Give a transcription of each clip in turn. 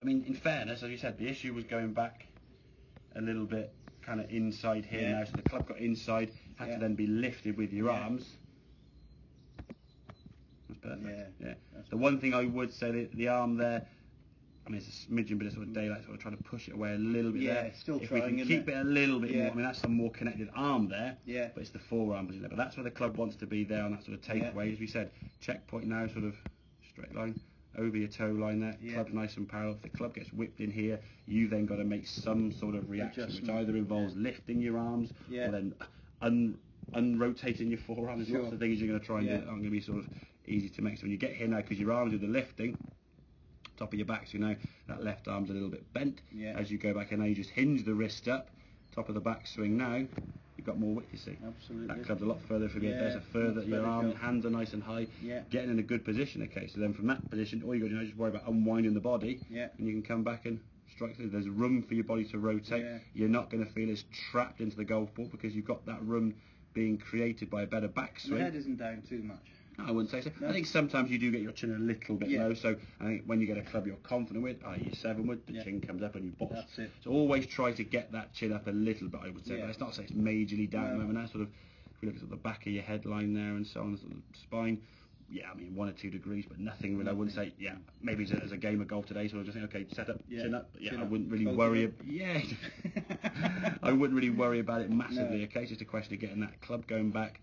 mean, in fairness, as you said, the issue was going back a little bit kind of inside here now, so the club got inside, had to then be lifted with your arms. That's perfect. Yeah. The one thing I would say, the arm there, I mean, it's a smidgen bit of sort of daylight, sort of trying to push it away a little bit there. Still if trying, we can keep it a little bit more, I mean, that's a more connected arm there, but it's the forearm position there. But that's where the club wants to be there on that sort of takeaway. As we said, checkpoint now, sort of straight line over your toe line there. Club's nice and parallel. If the club gets whipped in here, you then got to make some sort of reaction, which either involves lifting your arms or then unrotating your forearm. There's lots of things you're going to try and do that aren't going to be sort of easy to make. So when you get here now, because your arms do the lifting, top of your back, so you know that left arm's a little bit bent. As you go back, and now you just hinge the wrist up, top of the back swing now, you've got more width, you see. Absolutely. That club's a lot further from you. There's a further, your arm, hands are nice and high, getting in a good position, okay. So then from that position, all you got to do is just worry about unwinding the body, and you can come back and strike through. There's room for your body to rotate. You're not going to feel as trapped into the golf ball because you've got that room being created by a better backswing. The head isn't down too much. I wouldn't say so. No. I think sometimes you do get your chin a little bit low, so I think when you get a club you're confident with, i.e. your 7 wood, the chin comes up and you box. That's it. So always try to get that chin up a little bit, I would say. But it's not to say it's majorly down at the moment. That sort of, if you look at sort of the back of your headline there and so on, the sort of spine, I mean 1 or 2 degrees, but nothing really. I wouldn't say, maybe as a game of golf today, so I was just think, okay, set up, chin up. But I wouldn't really worry. I wouldn't really worry about it massively. Okay, it's just a question of getting that club going back,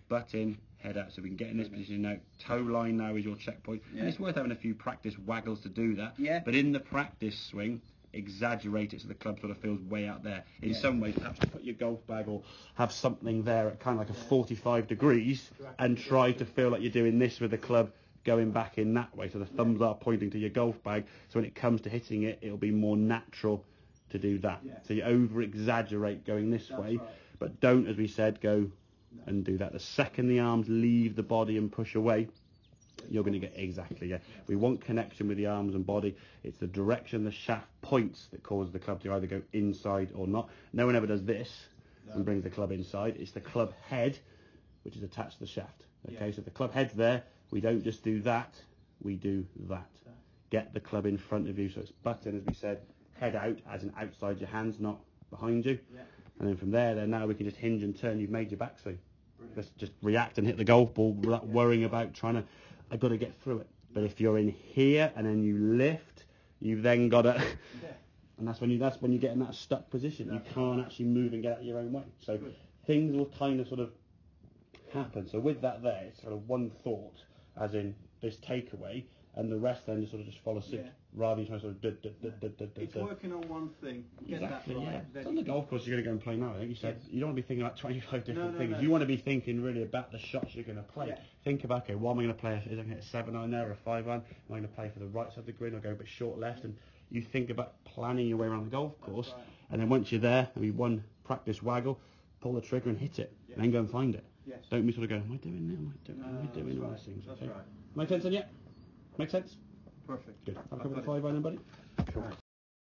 butt in, head out, so we can get in this position now. Toe line now is your checkpoint, and it's worth having a few practice waggles to do that. But in the practice swing, exaggerate it so the club sort of feels way out there. In some ways, perhaps put your golf bag or have something there at kind of like a 45 degrees, and try to feel like you're doing this with the club going back in that way. So the thumbs are pointing to your golf bag. So when it comes to hitting it, it'll be more natural to do that. So you over exaggerate going this way, but don't, as we said, go and do that. The second the arms leave the body and push away, you're going to get we want connection with the arms and body. It's the direction the shaft points that causes the club to either go inside or not. No one ever does this and brings the club inside. It's the club head which is attached to the shaft. Okay, so the club head's there. We don't just do that, we do that. Get the club in front of you, so it's button, as we said, head out as in outside your hands, not behind you. And then from there, now we can just hinge and turn. You've made your backswing. Just react and hit the golf ball without worrying about trying to, I've got to get through it. But if you're in here and then you lift, you've then got to, and that's when you get in that stuck position. You can't actually move and get out your own way. So things will kind of sort of happen. So with that there, it's sort of one thought, as in this takeaway, and the rest then just sort of just follow suit, rather than trying to sort of It's working on one thing, get that right. It's on the golf course you're going to go and play now. I think you said you don't want to be thinking about 25 different things. You want to be thinking really about the shots you're going to play. Think about, okay, what am I going to play? Is I going to hit a 7-iron there or a 5-iron? Am I going to play for the right side of the green or go a bit short left? And you think about planning your way around the golf course, and then once you're there, maybe one practice waggle, pull the trigger and hit it, and then go and find it. Don't be sort of going, am I doing it? Am I doing all these things? Okay. Make sense then, yeah? Make sense? Perfect. Good. Have a couple of 5-iron, buddy. Cool.